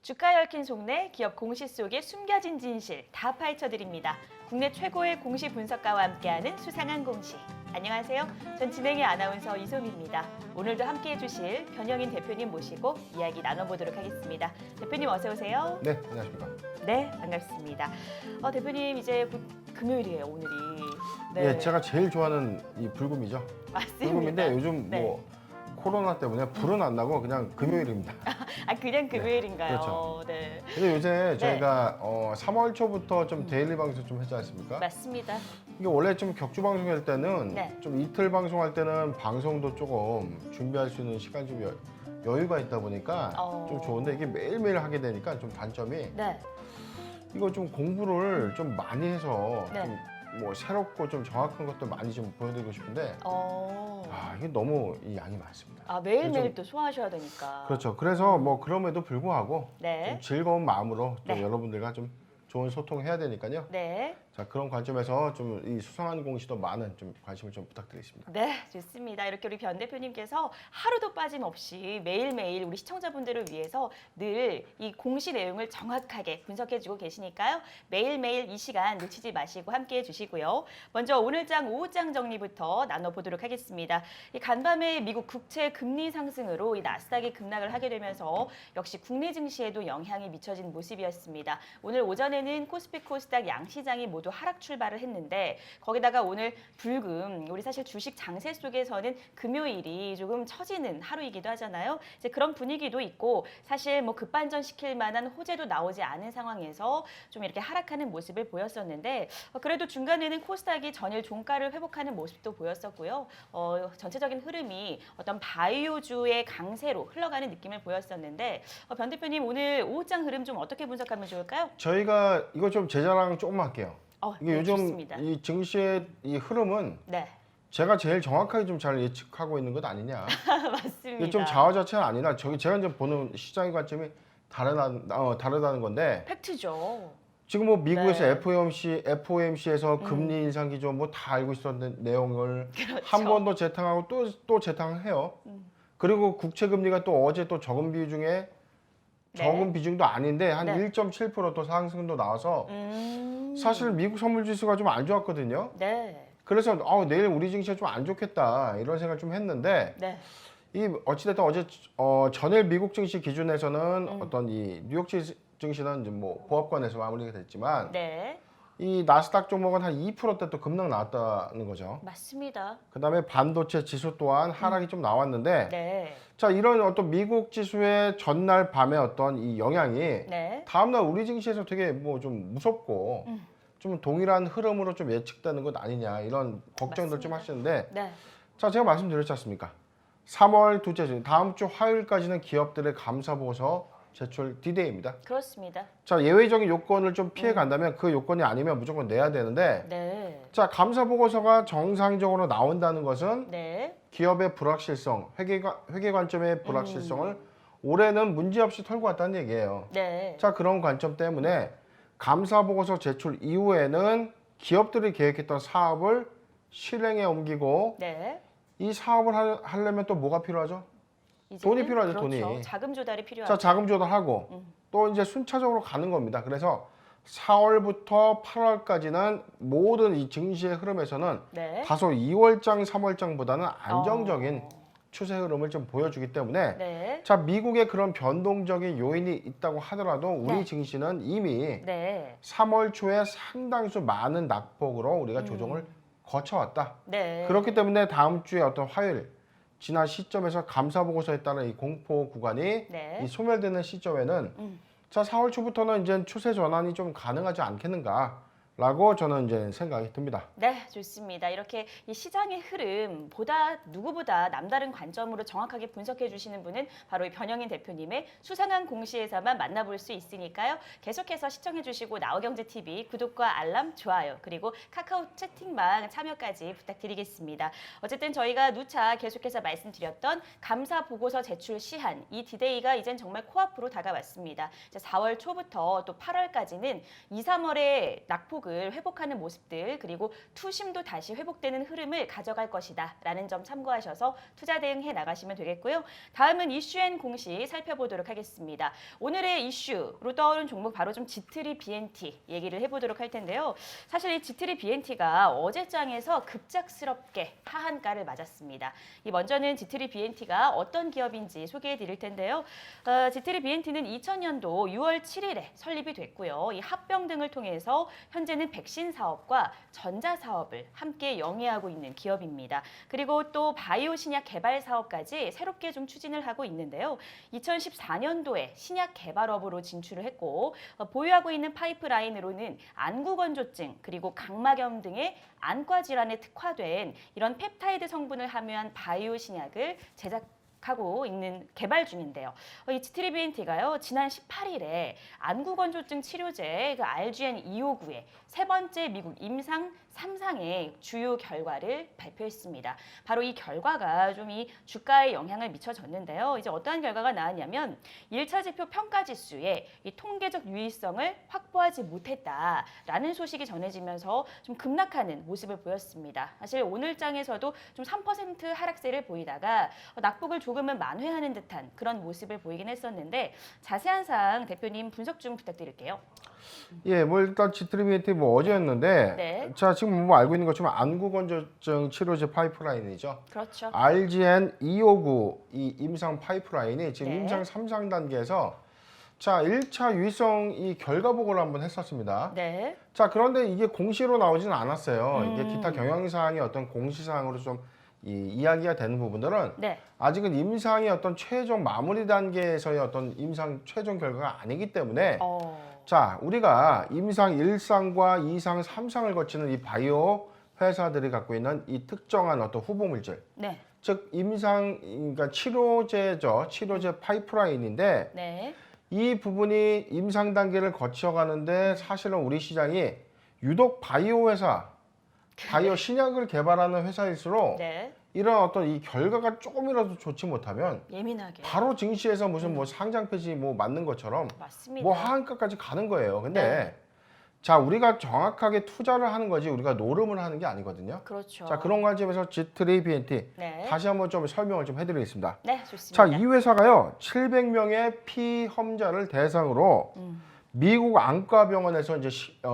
주가 얽힌 속내, 기업 공시 속의 숨겨진 진실 다 파헤쳐드립니다. 국내 최고의 공시 분석가와 함께하는 수상한 공시. 안녕하세요. 전 진행의 아나운서 이소미입니다. 오늘도 함께해 주실 변영인 대표님 모시고 이야기 나눠보도록 하겠습니다. 대표님 어서 오세요. 네, 안녕하십니까. 네, 반갑습니다. 대표님 이제 곧 금요일이에요, 오늘이. 네. 예, 제가 제일 좋아하는 이 불금이죠. 맞습니다. 불금인데 요즘 네. 뭐 코로나 때문에 불은 안 나고 그냥 금요일입니다. 그냥 금요일인가요? 그렇죠. 네. 근데 요새 저희가 3월 초부터 좀 데일리 방송 좀 했지 않습니까? 맞습니다. 이게 원래 좀 격주 방송할 때는 네. 좀 이틀 방송할 때는 방송도 조금 준비할 수 있는 시간 좀 여유가 있다 보니까 좀 좋은데 이게 매일매일 하게 되니까 좀 단점이 네. 이거 좀 공부를 좀 많이 해서 네. 좀 뭐 새롭고 좀 정확한 것도 많이 좀 보여드리고 싶은데 이게 너무 이 양이 많습니다. 매일매일 좀- 또 소화하셔야 되니까. 그렇죠. 그래서 뭐 그럼에도 불구하고 네. 좀 즐거운 마음으로 또 네. 여러분들과 좀 좋은 소통해야 되니까요. 네. 자, 그런 관점에서 좀 이 수상한 공시도 많은 좀 관심을 좀 부탁드리겠습니다. 네, 좋습니다. 이렇게 우리 변 대표님께서 하루도 빠짐없이 매일매일 우리 시청자분들을 위해서 늘 이 공시 내용을 정확하게 분석해주고 계시니까요. 매일매일 이 시간 놓치지 마시고 함께해 주시고요. 먼저 오늘장, 오후장 정리부터 나눠보도록 하겠습니다. 이 간밤에 미국 국채 금리 상승으로 이 나스닥이 급락을 하게 되면서 역시 국내 증시에도 영향이 미쳐진 모습이었습니다. 오늘 오전에는 코스피 코스닥 양시장이 모두 하락 출발을 했는데 거기다가 오늘 불금 우리 사실 주식 장세 속에서는 금요일이 조금 처지는 하루이기도 하잖아요. 이제 그런 분위기도 있고 사실 뭐 급반전 시킬 만한 호재도 나오지 않은 상황에서 좀 이렇게 하락하는 모습을 보였었는데 그래도 중간에는 코스닥이 전일 종가를 회복하는 모습도 보였었고요. 전체적인 흐름이 어떤 바이오주의 강세로 흘러가는 느낌을 보였었는데 변 대표님 오늘 오후장 흐름 좀 어떻게 분석하면 좋을까요? 저희가 이거 좀 제 자랑 조금 할게요. 이게 네, 요즘 좋습니다. 이 증시의 이 흐름은 네, 제가 제일 정확하게 좀 잘 예측하고 있는 것 아니냐. 맞습니다. 이게 좀 자화자찬은 아니라 제가 이제 보는 시장의 관점이 다르다는 건데 팩트죠. 지금 뭐 미국에서 네. FOMC에서 금리 인상 기조 뭐 다 알고 있었던 내용을 그렇죠. 한 번 더 재탕하고 또 재탕해요. 그리고 국채 금리가 또 어제 또 적은 비중에 적은 비중도 아닌데 한 네. 1.7%또 상승도 나와서 음. 사실 미국 선물 지수가 좀 안 좋았거든요. 네. 그래서 내일 우리 증시가 좀 안 좋겠다 이런 생각을 좀 했는데 네. 이 어찌됐든 어제 전일 미국 증시 기준에서는 어떤 이 뉴욕 증시는 이제 뭐 보합권에서 마무리가 됐지만 네. 이 나스닥 종목은 한 2%대 또 급락 나왔다는 거죠. 맞습니다. 그다음에 반도체 지수 또한 하락이 좀 나왔는데 네. 자, 이런 어떤 미국 지수의 전날 밤에 어떤 이 영향이 네. 다음날 우리 증시에서 되게 뭐 좀 무섭고 좀 동일한 흐름으로 좀 예측되는 것 아니냐 이런 걱정들 좀 맞습니다. 하시는데 네. 자, 제가 말씀드렸지 않습니까? 3월 둘째 주 다음 주 화요일까지는 기업들의 감사 보고서 제출 디데이입니다. 그렇습니다. 자, 예외적인 요건을 좀 피해 간다면 그 요건이 아니면 무조건 내야 되는데 네. 자, 감사 보고서가 정상적으로 나온다는 것은 네. 기업의 불확실성, 회계 관점의 불확실성을 올해는 문제없이 털고 왔다는 얘기예요. 네. 자, 그런 관점 때문에 감사 보고서 제출 이후에는 기업들이 계획했던 사업을 실행에 옮기고 네. 이 사업을 하려면 또 뭐가 필요하죠? 이제는 돈이 필요하죠, 그렇죠. 돈이. 자금 조달이 필요하죠. 자, 자금 조달하고 또 이제 순차적으로 가는 겁니다. 그래서 4월부터 8월까지는 모든 이 증시의 흐름에서는 네. 다소 2월장, 3월장보다는 안정적인 추세 흐름을 좀 보여주기 때문에 네. 자, 미국의 그런 변동적인 요인이 있다고 하더라도 우리 네. 증시는 이미 네. 3월 초에 상당수 많은 낙폭으로 우리가 조정을 거쳐왔다. 네. 그렇기 때문에 다음 주에 어떤 화요일 지난 시점에서 감사 보고서에 따른 이 공포 구간이 네. 이 소멸되는 시점에는 자, 4월 초부터는 이제 추세 전환이 좀 가능하지 않겠는가라고 저는 이제 생각이 듭니다. 네, 좋습니다. 이렇게 이 시장의 흐름 누구보다 남다른 관점으로 정확하게 분석해 주시는 분은 바로 이 변영인 대표님의 수상한 공시에서만 만나볼 수 있으니까요. 계속해서 시청해 주시고 나우경제TV 구독과 알람, 좋아요, 그리고 카카오 채팅방 참여까지 부탁드리겠습니다. 어쨌든 저희가 누차 계속해서 말씀드렸던 감사 보고서 제출 시한, 이 디데이가 이젠 정말 코앞으로 다가왔습니다. 4월 초부터 또 8월까지는 2, 3월에 낙폭 안목을 회복하는 모습들 그리고 투심도 다시 회복되는 흐름을 가져갈 것이다 라는 점 참고하셔서 투자 대응해 나가시면 되겠고요. 다음은 이슈앤 공시 살펴보도록 하겠습니다. 오늘의 이슈로 떠오른 종목 바로 좀 지트리 BNT 얘기를 해보도록 할 텐데요. 사실 이 지트리 BNT가 어제장에서 급작스럽게 하한가를 맞았습니다. 이 먼저는 지트리 BNT가 어떤 기업인지 소개해 드릴 텐데요. 지트리 BNT는 2000년도 6월 7일에 설립이 됐고요. 이 합병 등을 통해서 현재는 백신 사업과 전자 사업을 함께 영위하고 있는 기업입니다. 그리고 또 바이오 신약 개발 사업까지 새롭게 좀 추진을 하고 있는데요. 2014년도에 신약 개발업으로 진출을 했고 보유하고 있는 파이프라인으로는 안구건조증 그리고 각막염 등의 안과 질환에 특화된 이런 펩타이드 성분을 함유한 바이오 신약을 제작하고 있는 개발 중인데요. 이 지트리 BNT가요 지난 18일에 안구건조증 치료제 RGN-259의 세 번째 미국 임상 3상의 주요 결과를 발표했습니다. 바로 이 결과가 좀 이 주가에 영향을 미쳐졌는데요. 이제 어떠한 결과가 나왔냐면 1차 지표 평가 지수의 이 통계적 유의성을 확보하지 못했다라는 소식이 전해지면서 좀 급락하는 모습을 보였습니다. 사실 오늘장에서도 좀 3% 하락세를 보이다가 낙폭을 조금은 만회하는 듯한 그런 모습을 보이긴 했었는데 자세한 사항 대표님 분석 좀 부탁드릴게요. 예, 뭐 일단 지트리 BNT 뭐 어제였는데, 네. 자 지금 뭐 알고 있는 것처럼 안구건조증 치료제 파이프라인이죠. 그렇죠. RGN-259 이 임상 파이프라인이 지금 네. 임상 3상 단계에서 자 1차 유의성 이 결과 보고를 한번 했었습니다. 네. 자 그런데 이게 공시로 나오지는 않았어요. 이게 기타 경영사항의 어떤 공시사항으로 좀 이야기가 되는 부분들은 네. 아직은 임상의 어떤 최종 마무리 단계에서의 어떤 임상 최종 결과가 아니기 때문에 자 우리가 임상 1상과 2상, 3상을 거치는 이 바이오 회사들이 갖고 있는 이 특정한 어떤 후보 물질, 네. 즉 임상 그러니까 치료제죠, 치료제 파이프라인인데 네. 이 부분이 임상 단계를 거쳐가는데 사실은 우리 시장이 유독 바이오 회사, 바이오 신약을 개발하는 회사일수록 네. 이런 어떤 이 결과가 조금이라도 좋지 못하면 예민하게. 바로 증시에서 무슨 뭐 상장 폐지 뭐 맞는 것처럼 맞습니다. 뭐 하한가까지 가는 거예요. 근데 네. 자 우리가 정확하게 투자를 하는 거지 우리가 노름을 하는 게 아니거든요. 그렇죠. 자 그런 관점에서 지트리 BNT 네. 다시 한번 좀 설명을 좀 해드리겠습니다. 네, 좋습니다. 자 이 회사가요 700명의 피험자를 대상으로 미국 안과병원에서 이제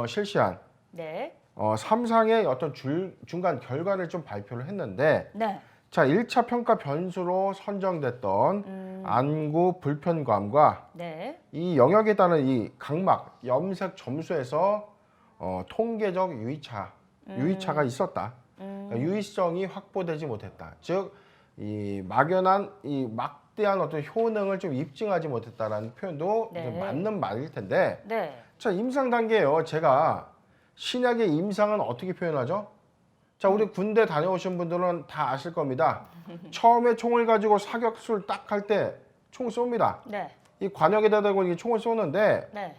실시한 네. 3상의 어떤 중간 결과를 좀 발표를 했는데 네. 자 1차 평가 변수로 선정됐던 안구 불편감과 네. 이 영역에 따른 이 각막 염색 점수에서 통계적 유의차가 있었다. 그러니까 유의성이 확보되지 못했다. 즉 이 막연한 이 막대한 어떤 효능을 좀 입증하지 못했다라는 표현도 네. 좀 맞는 말일 텐데 네. 자 임상 단계예요. 제가 신약의 임상은 어떻게 표현하죠? 자 우리 군대 다녀오신 분들은 다 아실 겁니다. 처음에 총을 가지고 사격술 딱 할 때 총 쏩니다. 네. 이 관역에다 대고 이 총을 쏘는데 네.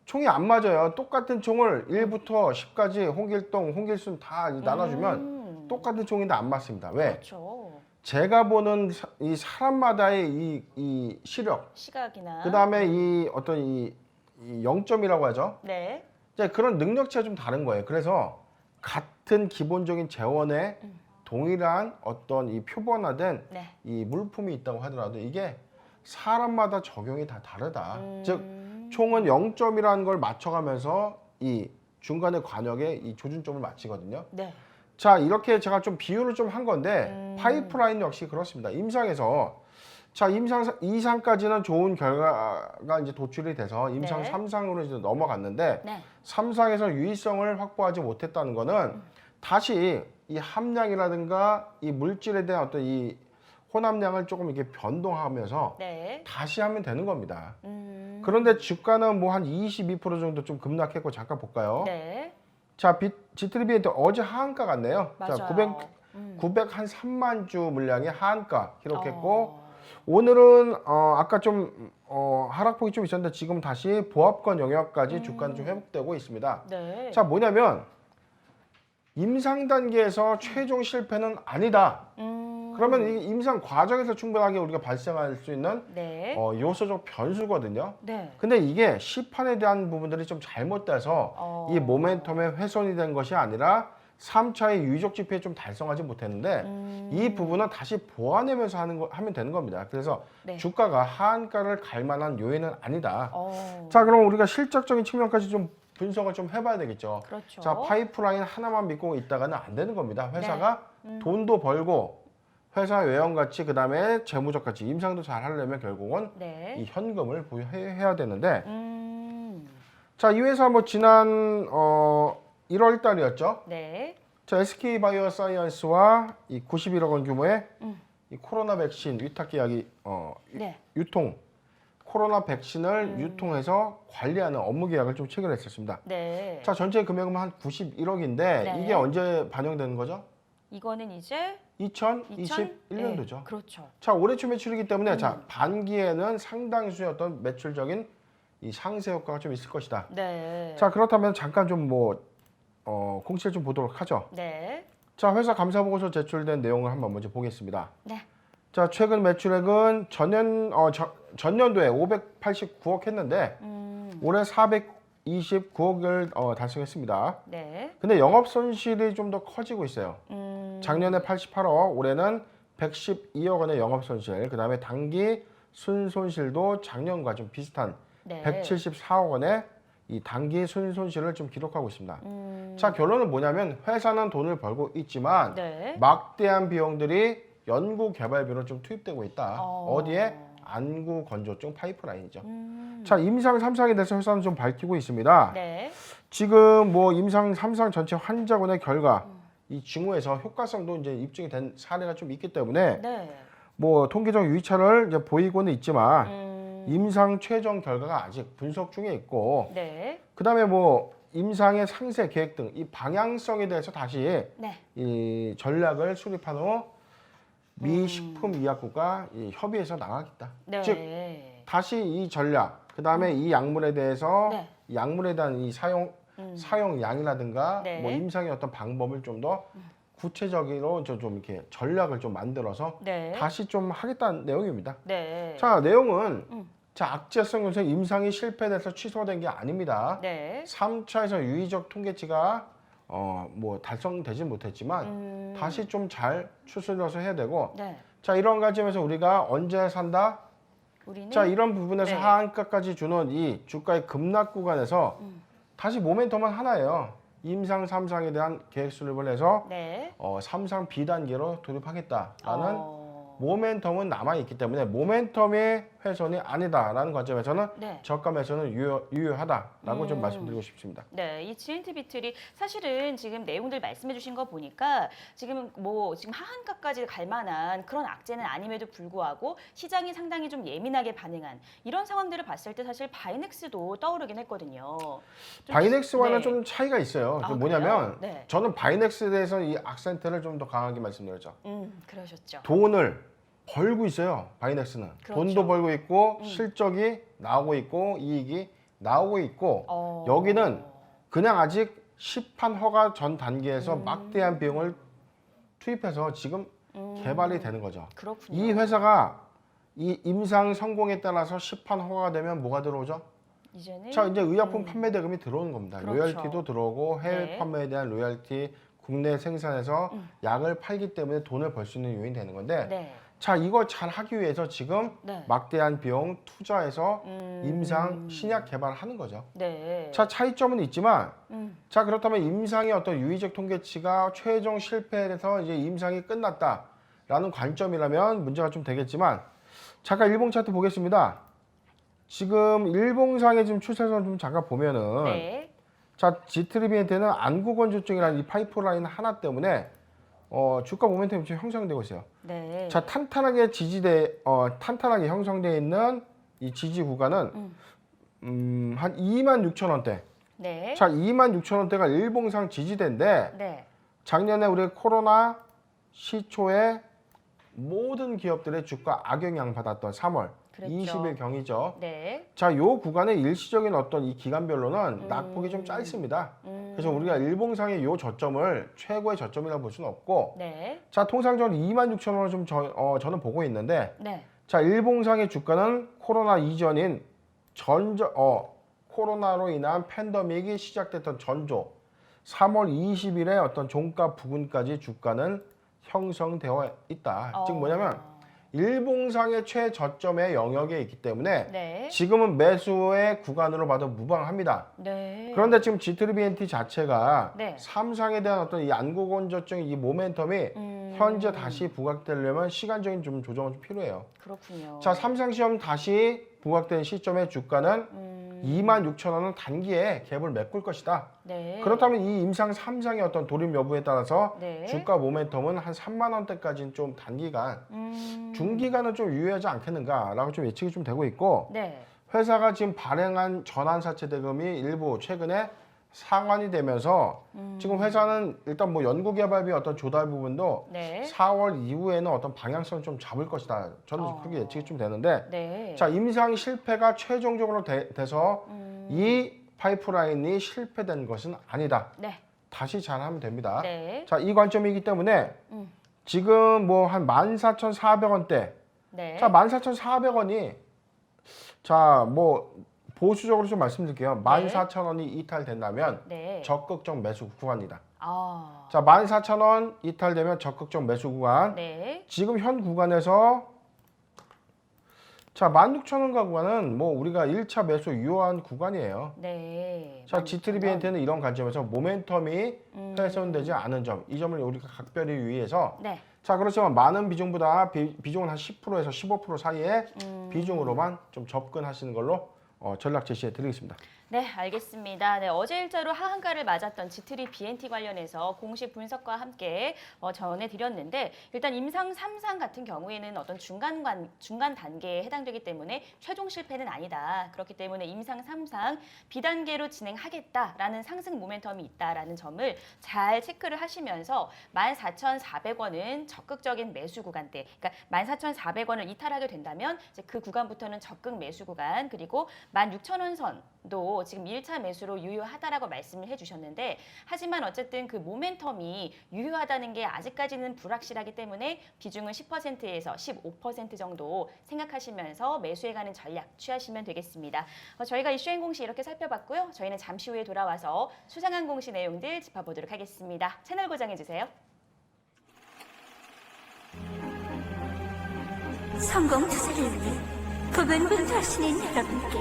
총이 안 맞아요. 똑같은 총을 1부터 10까지 홍길동, 홍길순 다 나눠주면 똑같은 총인데 안 맞습니다. 왜? 그렇죠. 제가 보는 이 사람마다의 이 시력, 시각이나 그 다음에 이 어떤 이 0점이라고 하죠. 네. 이제 그런 능력치가 좀 다른 거예요. 그래서 같은 기본적인 재원에 동일한 어떤 이 표본화된 네. 이 물품이 있다고 하더라도 이게 사람마다 적용이 다 다르다. 즉 총은 0점이라는 걸 맞춰가면서 이 중간의 관역에 이 조준점을 맞추거든요. 네. 자 이렇게 제가 좀 비유를 좀 한 건데 파이프라인 역시 그렇습니다. 임상에서 자 임상 2상까지는 좋은 결과가 이제 도출이 돼서 임상 네. 3상으로 이제 넘어갔는데 네. 3상에서 유의성을 확보하지 못했다는 거는 다시 이 함량이라든가 이 물질에 대한 어떤 이 혼합량을 조금 이렇게 변동하면서 네. 다시 하면 되는 겁니다. 그런데 주가는 뭐 한 22% 정도 좀 급락했고 잠깐 볼까요? 네. 자, 지트리 BNT 어제 하한가 같네요. 맞아요. 자, 903만 주 물량의 하한가 기록했고 어. 오늘은 아까 좀 하락폭이 좀 있었는데 지금 다시 보합권 영역까지 주가는 좀 회복되고 있습니다. 네. 자, 뭐냐면 임상 단계에서 최종 실패는 아니다. 그러면 이 임상 과정에서 충분하게 우리가 발생할 수 있는 네. 요소적 변수거든요. 네. 근데 이게 시판에 대한 부분들이 좀 잘못돼서 이 모멘텀의 훼손이 된 것이 아니라 3차의 유의적 지표에 좀 달성하지 못했는데 이 부분은 다시 보완하면서 하면 되는 겁니다. 그래서 네. 주가가 하한가를 갈 만한 요인은 아니다. 어. 자, 그럼 우리가 실적적인 측면까지 좀 분석을 좀 해봐야 되겠죠. 그렇죠. 자, 파이프라인 하나만 믿고 있다가는 안 되는 겁니다. 회사가 네. 돈도 벌고 회사 외형 가치 그다음에 재무적 가치 임상도 잘 하려면 결국은 네. 이 현금을 보유해야 되는데 음. 자, 이 회사 뭐 지난 1월 달이었죠. 네. 자, SK 바이오사이언스와 이 91억 원 규모의 음. 이 코로나 백신 위탁 계약이 네. 유통 코로나 백신을 유통해서 관리하는 업무 계약을 좀 체결했었습니다. 네. 자, 전체 금액은 한 91억인데 네. 이게 언제 반영되는 거죠? 이거는 이제 2021년도죠. 네. 그렇죠. 자, 올해 초 매출이기 때문에 자, 반기에는 상당수의 어떤 매출적인 이 상세 효과가 좀 있을 것이다. 네. 자, 그렇다면 잠깐 좀 공시를 좀 보도록 하죠. 네. 자, 회사 감사 보고서 제출된 내용을 한번 먼저 보겠습니다. 네. 자, 최근 매출액은 전년도에 589억 했는데 올해 429억을 달성했습니다. 네. 근데 영업 손실이 좀 더 커지고 있어요. 작년에 88억, 올해는 112억 원의 영업 손실. 그다음에 당기 순손실도 작년과 좀 비슷한 네. 174억 원의 이 단기 순손실을 좀 기록하고 있습니다. 자, 결론은 뭐냐면 회사는 돈을 벌고 있지만 네. 막대한 비용들이 연구 개발비로 좀 투입되고 있다. 어. 어디에? 안구 건조증 파이프라인이죠. 자, 임상 3상에 대해서 회사는 좀 밝히고 있습니다. 네. 지금 뭐 임상 3상 전체 환자군의 결과 이 징후에서 효과성도 이제 입증이 된 사례가 좀 있기 때문에 네. 뭐 통계적 유의차를 이제 보이고는 있지만 임상 최종 결과가 아직 분석 중에 있고 네. 그다음에 뭐 임상의 상세 계획 등 이 방향성에 대해서 다시 네. 이 전략을 수립한 후 미 식품의약국과 이 협의해서 나가겠다. 네. 즉 다시 이 전략, 그다음에 이 약물에 대해서 네. 이 약물에 대한 이 사용량이라든가 네. 뭐 임상의 어떤 방법을 좀 더 구체적으로 좀 이렇게 전략을 좀 만들어서 네. 다시 좀 하겠다는 내용입니다. 네. 자, 내용은 자, 악재성 요소 임상이 실패돼서 취소된 게 아닙니다. 네. 3차에서 유의적 통계치가 뭐 달성되진 못했지만 다시 좀 잘 추스려서 해야 되고 네. 자, 이런 관점에서 우리가 언제 산다? 우리는 자, 이런 부분에서 네. 하한가까지 주는 이 주가의 급락 구간에서 다시 모멘텀은 하나예요. 임상 3상에 대한 계획 수립을 해서 네. 3상 B단계로 돌입하겠다라는 모멘텀은 남아있기 때문에 모멘텀의 훼손이 아니다라는 관점에서는 네. 저가 매수는 유효하다라고 좀 말씀드리고 싶습니다. 네, 이 GNT 비틀이 사실은 지금 내용들 말씀해 주신 거 보니까 지금 하한가까지 갈 만한 그런 악재는 아님에도 불구하고 시장이 상당히 좀 예민하게 반응한 이런 상황들을 봤을 때 사실 바이넥스도 떠오르긴 했거든요. 바이넥스와는 네. 좀 차이가 있어요. 아, 그 뭐냐면 그래요? 네. 저는 바이넥스에 대해서 이 악센트를 좀 더 강하게 말씀드렸죠. 그러셨죠. 돈을 벌고 있어요. 바이넥스는. 그렇죠. 돈도 벌고 있고 실적이 나오고 있고 이익이 나오고 있고 여기는 그냥 아직 시판 허가 전 단계에서 막대한 비용을 투입해서 지금 개발이 되는 거죠. 그렇군요. 이 회사가 이 임상 성공에 따라서 시판 허가가 되면 뭐가 들어오죠? 이제는 자, 이제 의약품 판매 대금이 들어오는 겁니다. 그렇죠. 로열티도 들어오고 해외 네. 판매에 대한 로열티, 국내 생산해서 약을 팔기 때문에 돈을 벌 수 있는 요인이 되는 건데 네. 자, 이거 잘 하기 위해서 지금 네. 막대한 비용 투자해서 임상 신약 개발하는 거죠. 네. 자, 차이점은 있지만 자, 그렇다면 임상의 어떤 유의적 통계치가 최종 실패해서 이제 임상이 끝났다라는 관점이라면 문제가 좀 되겠지만 잠깐 일봉 차트 보겠습니다. 지금 일봉상의 지금 추세선 좀 잠깐 보면은 네. 자, 지트리비엔테는 안구 건조증이라는 이 파이프라인 하나 때문에 주가 모멘텀이 지금 형성되고 있어요. 네. 자, 탄탄하게 형성되어 있는 이 지지 구간은 한 26,000원대. 네. 자, 26,000원대가 일봉상 지지대인데 네. 작년에 우리 코로나 시초에 모든 기업들의 주가 악영향 받았던 3월 그랬죠. 20일 경이죠. 네. 자, 요 구간의 일시적인 어떤 이 기간별로는 낙폭이 좀 짧습니다. 그래서 우리가 일봉상의 요 저점을 최고의 저점이라고 볼 수는 없고, 네. 자, 통상적으로 26,000원을 좀 저는 보고 있는데, 네. 자, 일봉상의 주가는 코로나 이전인 코로나로 인한 팬데믹이 시작됐던 전조 3월 20일에 어떤 종가 부근까지 주가는 형성되어 있다. 즉 뭐냐면 일봉상의 최저점의 영역에 있기 때문에 네. 지금은 매수의 구간으로 봐도 무방합니다. 네. 그런데 지금 G3BNT 자체가 네. 삼상에 대한 어떤 이 안구건조증 이 모멘텀이 현재 다시 부각되려면 시간적인 좀 조정은 좀 필요해요. 그렇군요. 자, 삼상시험 다시 부각된 시점의 주가는 26,000원은 단기에 갭을 메꿀 것이다. 네. 그렇다면 이 임상 3상의 어떤 돌입 여부에 따라서 네. 주가 모멘텀은 한 3만 원대까지는 좀 단기간, 중기간은 좀 유효하지 않겠는가라고 좀 예측이 좀 되고 있고, 네. 회사가 지금 발행한 전환사채 대금이 일부 최근에 상환이 되면서 지금 회사는 일단 뭐 연구개발비 어떤 조달 부분도 네. 4월 이후에는 어떤 방향성을 좀 잡을 것이다. 저는 그렇게 예측이 좀 되는데, 네. 자, 임상 실패가 최종적으로 돼서 이 파이프라인이 실패된 것은 아니다. 네. 다시 잘하면 됩니다. 네. 자, 이 관점이기 때문에 지금 뭐 한 14,400원대. 네. 자, 14,400원이 자, 뭐 보수적으로 좀 말씀드릴게요. 14,000원이 이탈된다면 네. 적극적 매수 구간이다. 아. 자, 14,000원 이탈되면 적극적 매수 구간. 네. 지금 현 구간에서 자, 16,000원가 구간은 뭐 우리가 1차 매수 유효한 구간이에요. 네. 자, G3BNT는 이런 관점에서 모멘텀이 훼손되지 않은 점, 이 점을 우리가 각별히 유의해서 네. 자, 그렇지만 많은 비중보다 비중은 한 10%에서 15% 사이에 비중으로만 좀 접근하시는 걸로 전략 제시해 드리겠습니다. 네, 알겠습니다. 네, 어제 일자로 하한가를 맞았던 G3BNT 관련해서 공식 분석과 함께 전해드렸는데 일단 임상 3상 같은 경우에는 어떤 중간 단계에 해당되기 때문에 최종 실패는 아니다. 그렇기 때문에 임상 3상 B단계로 진행하겠다라는 상승 모멘텀이 있다라는 점을 잘 체크를 하시면서 14,400원은 적극적인 매수 구간대. 그러니까 14,400원을 이탈하게 된다면 이제 그 구간부터는 적극 매수 구간 그리고 16,000원 선도 지금 1차 매수로 유효하다라고 말씀을 해주셨는데 하지만 어쨌든 그 모멘텀이 유효하다는 게 아직까지는 불확실하기 때문에 비중은 10%에서 15% 정도 생각하시면서 매수해가는 전략 취하시면 되겠습니다. 저희가 이슈행 공시 이렇게 살펴봤고요. 저희는 잠시 후에 돌아와서 수상한 공시 내용들 짚어보도록 하겠습니다. 채널 고정해주세요. 성공 투자를 위해 부분분투하시는 여러분께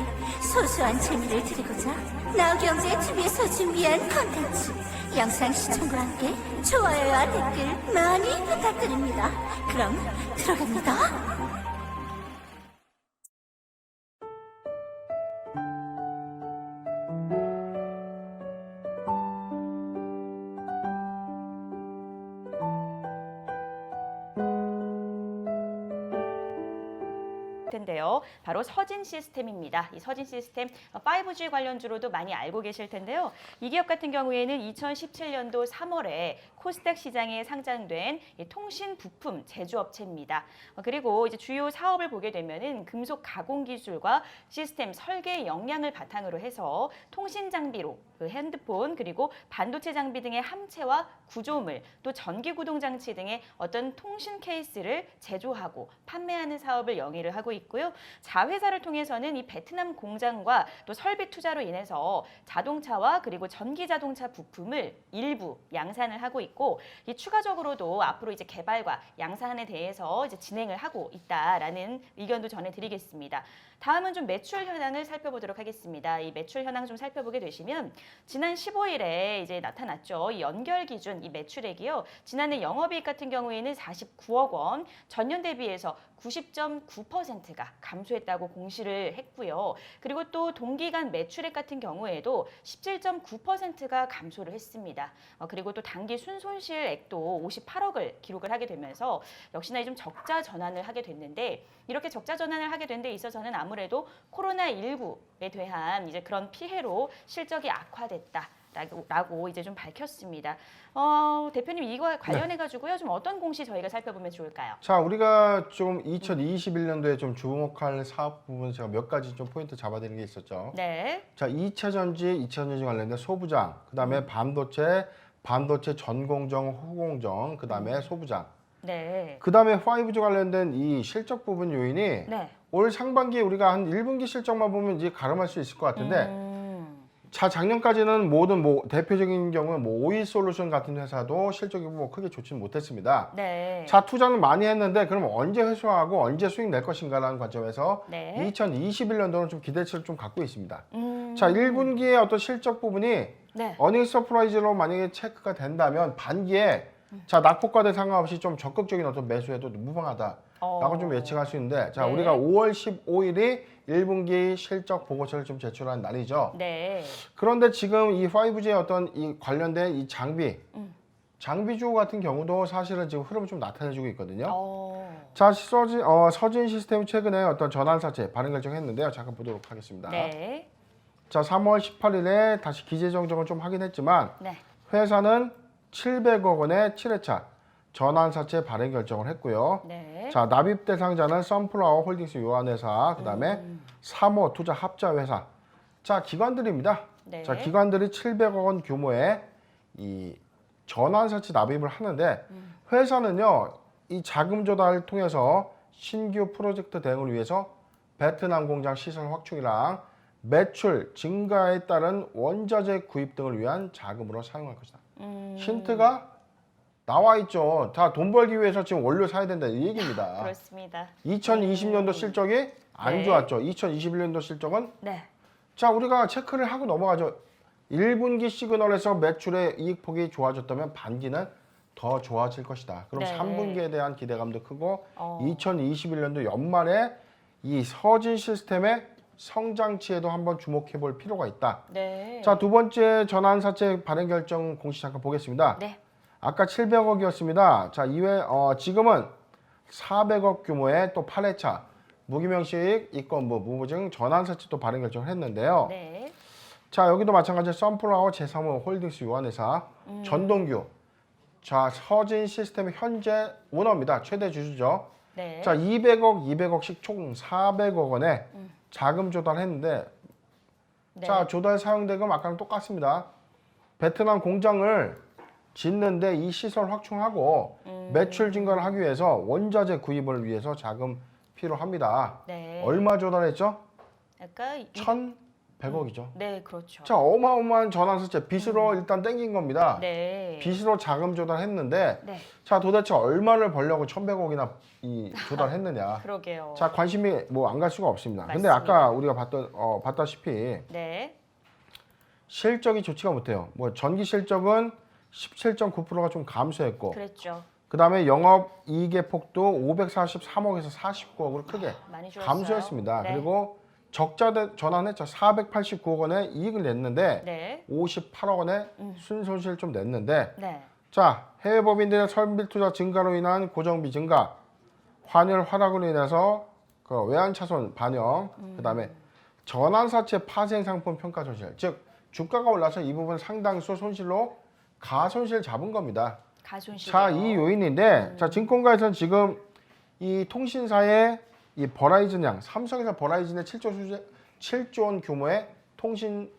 소소한 재미를 드리고자 나우경제 TV에서 준비한 콘텐츠 영상 시청과 함께 좋아요와 댓글 많이 부탁드립니다. 그럼 들어갑니다. 텐데요. 바로 서진 시스템입니다. 이 서진 시스템 5G 관련주로도 많이 알고 계실 텐데요. 이 기업 같은 경우에는 2017년도 3월에 코스닥 시장에 상장된 통신 부품 제조업체입니다. 그리고 이제 주요 사업을 보게 되면은 금속 가공 기술과 시스템 설계 역량을 바탕으로 해서 통신 장비로 그 핸드폰 그리고 반도체 장비 등의 함체와 구조물 또 전기 구동 장치 등의 어떤 통신 케이스를 제조하고 판매하는 사업을 영위를 하고 있고요. 자회사를 통해서는 이 베트남 공장과 또 설비 투자로 인해서 자동차와 그리고 전기 자동차 부품을 일부 양산을 하고 있고 이 추가적으로도 앞으로 이제 개발과 양산에 대해서 이제 진행을 하고 있다라는 의견도 전해드리겠습니다. 다음은 좀 매출 현황을 살펴보도록 하겠습니다. 이 매출 현황 좀 살펴보게 되시면 지난 15일에 이제 나타났죠. 이 연결 기준 이 매출액이요. 지난해 영업이익 같은 경우에는 49억 원, 전년 대비해서 90.9%가 감소했다고 공시를 했고요. 그리고 또 동기간 매출액 같은 경우에도 17.9%가 감소를 했습니다. 그리고 또 단기 순손실액도 58억을 기록을 하게 되면서 역시나 좀 적자 전환을 하게 됐는데 이렇게 적자 전환을 하게 된 데 있어서는 아무래도 코로나19에 대한 이제 그런 피해로 실적이 악화됐다. 라고 이제 좀 밝혔습니다. 대표님 이거 관련해 가지고요. 좀 어떤 공시 저희가 살펴보면 좋을까요? 자, 우리가 좀 2021년도에 좀 주목할 사업 부분 제가 몇 가지 좀 포인트 잡아드린 게 있었죠. 네. 자, 2차 전지 관련된 소부장, 그다음에 반도체 전공정, 후공정, 그다음에 소부장. 네. 그다음에 5G 관련된 이 실적 부분 요인이 네. 올 상반기에 우리가 한 1분기 실적만 보면 이제 가름할 수 있을 것 같은데 자, 작년까지는 모든 대표적인 경우는 오이 솔루션 같은 회사도 실적이 크게 좋지는 못했습니다. 네. 자, 투자는 많이 했는데 그럼 언제 회수하고 언제 수익 낼 것인가라는 관점에서 네. 2021년도는 좀 기대치를 좀 갖고 있습니다. 자, 1분기의 어떤 실적 부분이 네. 어닝 서프라이즈로 만약에 체크가 된다면 반기에 자, 낙폭과대 상관없이 좀 적극적인 어떤 매수에도 무방하다라고 좀 예측할 수 있는데 자, 네. 우리가 5월 15일이 1분기 실적 보고서를 좀 제출한 날이죠. 네. 그런데 지금 이 5G의 어떤 이 관련된 이 장비주 같은 경우도 사실은 지금 흐름을 좀 나타내주고 있거든요. 자, 서진 시스템 최근에 어떤 전환사채 발행 결정했는데요. 잠깐 보도록 하겠습니다. 네. 자, 3월 18일에 다시 기재정정을 좀 하긴 했지만 네. 회사는 700억 원의 7회차 전환사채 발행 결정을 했고요. 네. 자, 납입 대상자는 선플라워 홀딩스 요한회사, 그다음에 3호 투자 합자 회사. 자, 기관들입니다. 네. 자, 기관들이 700억 원 규모의 이 전환사채 납입을 하는데 회사는요, 이 자금 조달을 통해서 신규 프로젝트 대응을 위해서 베트남 공장 시설 확충이랑 매출 증가에 따른 원자재 구입 등을 위한 자금으로 사용할 것이다. 힌트가 나와 있죠. 다 돈 벌기 위해서 지금 원료 사야 된다 이 얘기입니다. 그렇습니다. 2020년도 실적이 안 네. 좋았죠. 2021년도 실적은 네. 자, 우리가 체크를 하고 넘어가죠. 1분기 시그널에서 매출의 이익폭이 좋아졌다면 반기는 더 좋아질 것이다. 그럼 네. 3분기에 대한 기대감도 크고 2021년도 연말에 이 서진 시스템의 성장치에도 한번 지목해 볼 필요가 있다. 네. 자, 두 번째 전환사채 발행 결정 공시 잠깐 보겠습니다. 네. 아까 700억이었습니다. 자, 이외 지금은 400억 규모의 또 8회차 무기명식 이건부 무보증 전환사채 또 발행 결정을 했는데요. 네. 자, 여기도 마찬가지로 선플라워 제3호 홀딩스 요한회사 전동규. 자, 서진 시스템 현재 오너입니다. 최대 주주죠. 네. 자, 200억씩 총 400억 원의 자금 조달했는데 네. 자, 조달 사용대금 아까랑 똑같습니다. 베트남 공장을 짓는데 이 시설 확충하고 매출 증가를 하기 위해서 원자재 구입을 위해서 자금 필요합니다. 네. 얼마 조달했죠? 아까 1,100억이죠. 네, 그렇죠. 자, 어마어마한 전환사채 빚으로 일단 땡긴 겁니다. 네. 빚으로 자금 조달했는데 네. 자, 도대체 얼마를 벌려고 1,100억이나 이 조달했느냐? 그러게요. 자, 관심이 안 갈 수가 없습니다. 근데 맞습니다. 아까 우리가 봤다시피 네. 실적이 좋지가 못해요. 전기 실적은 17.9%가 좀 감소했고, 그랬죠. 그다음에 영업 이익의 폭도 543억에서 49억으로 크게 많이 줄었어요. 감소했습니다. 네. 그리고 적자 전환했죠. 489억 원의 이익을 냈는데 네. 58억 원의 순손실 좀 냈는데 네. 자, 해외 법인들의 설비 투자 증가로 인한 고정비 증가, 환율 하락으로 인해서 그 외환 차손 반영, 그다음에 전환사채 파생 상품 평가 손실, 즉 주가가 올라서 이 부분 상당수 손실로 가손실 잡은 겁니다. 가손실. 자, 이 요인인데 자, 증권가에서는 지금 이 통신사의 이 버라이즌 양, 삼성에서 버라이즌의 7조 원 규모의 통신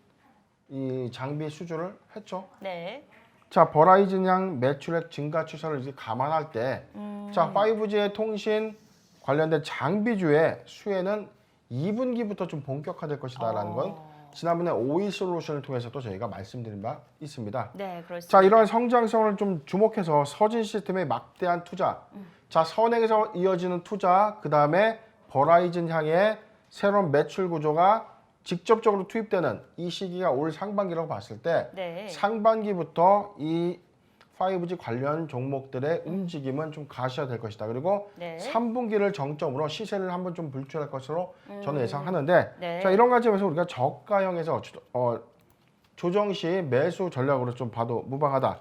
이 장비 수주를 했죠. 네. 자, 버라이즌 양 매출액 증가 추세를 이제 감안할 때, 자, 5G의 통신 관련된 장비주의 수혜는 2분기부터 좀 본격화될 것이다라는 건 지난번에 오이 솔루션을 통해서도 저희가 말씀드린 바 있습니다. 네, 그렇습니다. 자, 이러한 성장성을 좀 주목해서 서진 시스템의 막대한 투자, 자, 선행에서 이어지는 투자, 그 다음에 버라이즌 향의 새로운 매출 구조가 직접적으로 투입되는 이 시기가 올 상반기라고 봤을 때 네. 상반기부터 이 5G 관련 종목들의 움직임은 좀 가시화될 것이다. 그리고 네. 3분기를 정점으로 시세를 한번 좀 불출할 것으로 저는 예상하는데 네. 자, 이런 관점에서 우리가 저가형에서 조정 시 매수 전략으로 좀 봐도 무방하다.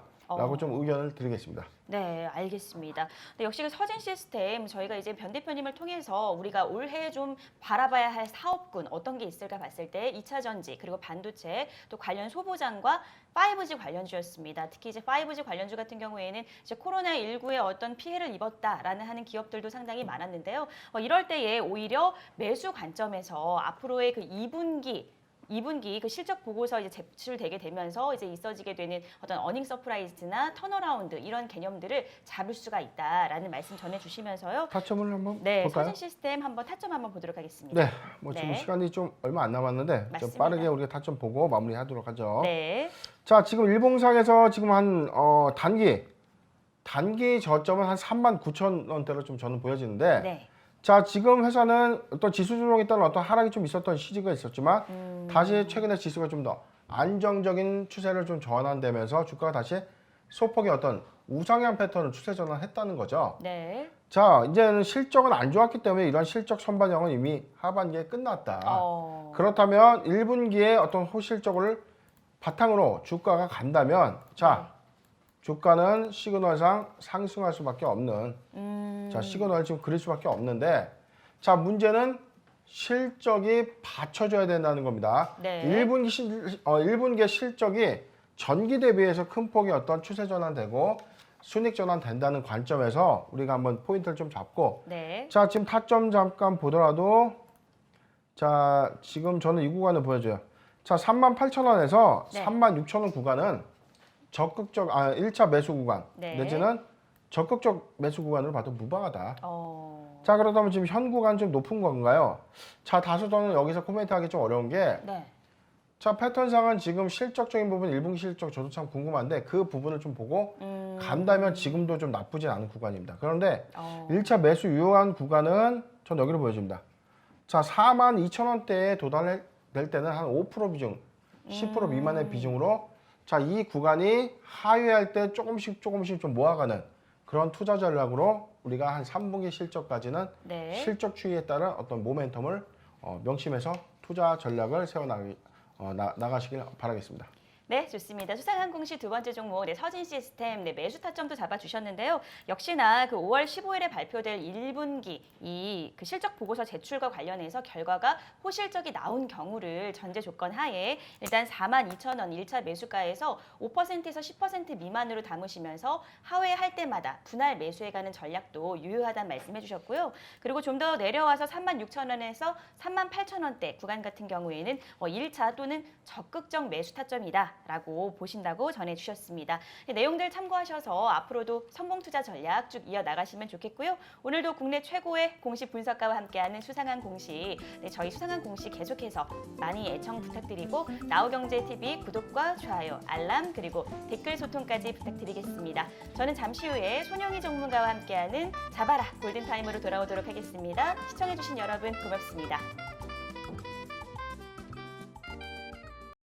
좀 의견을 드리겠습니다. 네, 알겠습니다. 네, 역시 그 서진 시스템 저희가 이제 변 대표님을 통해서 우리가 올해 좀 바라봐야 할 사업군 어떤 게 있을까 봤을 때 2차 전지 그리고 반도체 또 관련 소보장과 5G 관련주였습니다. 특히 이제 5G 관련주 같은 경우에는 이제 코로나19에 어떤 피해를 입었다라는 하는 기업들도 상당히 많았는데요. 이럴 때에 오히려 매수 관점에서 앞으로의 그 2분기 그 실적 보고서 이제 제출되게 되면서 이제 있어지게 되는 어떤 어닝 서프라이즈나 턴어라운드 이런 개념들을 잡을 수가 있다라는 말씀 전해주시면서요. 타점을 한번 네, 볼까요? 서진 시스템 한번 타점 한번 보도록 하겠습니다. 네, 뭐 지금 네. 시간이 좀 얼마 안 남았는데 좀 맞습니다. 빠르게 우리가 타점 보고 마무리하도록 하죠. 네, 자, 지금 일봉상에서 지금 한 단기 저점은 한 39,000원대로 좀 저는 보여지는데 네, 자, 지금 회사는 어떤 지수 조정에 따른 어떤 하락이 좀 있었던 시기가 있었지만 다시 최근에 지수가 좀 더 안정적인 추세를 좀 전환되면서 주가가 다시 소폭의 어떤 우상향 패턴을 추세 전환했다는 거죠. 네. 자, 이제는 실적은 안 좋았기 때문에 이런 실적 선반영은 이미 하반기에 끝났다. 그렇다면 1분기에 어떤 호실적을 바탕으로 주가가 간다면 자, 주가는 시그널상 상승할 수밖에 없는 자, 시그널을 지금 그릴 수밖에 없는데 자, 문제는 실적이 받쳐줘야 된다는 겁니다. 네. 1분기의 실적이 전기 대비해서 큰 폭의 어떤 추세 전환되고 순익 전환 된다는 관점에서 우리가 한번 포인트를 좀 잡고 네. 자, 지금 타점 잠깐 보더라도 자, 지금 저는 이 구간을 보여줘요. 자, 38,000원에서 네. 36,000원 구간은 적극적 1차 매수 구간 네. 내지는 적극적 매수 구간으로 봐도 무방하다. 어. 자, 그렇다면 지금 현 구간 좀 높은 건가요? 자, 다소 저는 여기서 코멘트하기 좀 어려운 게 네. 자, 패턴상은 지금 실적적인 부분 1분기 실적 저도 참 궁금한데 그 부분을 좀 보고 간다면 지금도 좀 나쁘진 않은 구간입니다. 그런데 1차 매수 유효한 구간은 전 여기로 보여줍니다. 자, 42,000원대에 도달될 때는 한 5% 비중, 10% 미만의 비중으로 자, 이 구간이 하회할 때 조금씩 좀 모아가는 그런 투자 전략으로 우리가 한 3분기 실적까지는 네. 실적 추이에 따른 어떤 모멘텀을 명심해서 투자 전략을 나가시길 바라겠습니다. 네, 좋습니다. 수상항공시 두 번째 종목, 네, 서진 시스템, 네, 매수 타점도 잡아주셨는데요. 역시나 그 5월 15일에 발표될 1분기 이 그 실적 보고서 제출과 관련해서 결과가 호실적이 나온 경우를 전제 조건 하에 일단 42,000원 1차 매수가에서 5%에서 10% 미만으로 담으시면서 하회할 때마다 분할 매수해가는 전략도 유효하다는 말씀해 주셨고요. 그리고 좀 더 내려와서 36,000원에서 38,000원대 구간 같은 경우에는 1차 또는 적극적 매수 타점이다. 라고 보신다고 전해주셨습니다. 내용들 참고하셔서 앞으로도 성공투자 전략 쭉 이어나가시면 좋겠고요. 오늘도 국내 최고의 공시 분석가와 함께하는 수상한 공시, 네, 저희 수상한 공시 계속해서 많이 애청 부탁드리고 나우경제TV 구독과 좋아요, 알람 그리고 댓글 소통까지 부탁드리겠습니다. 저는 잠시 후에 손영희 전문가와 함께하는 잡아라 골든타임으로 돌아오도록 하겠습니다. 시청해주신 여러분 고맙습니다.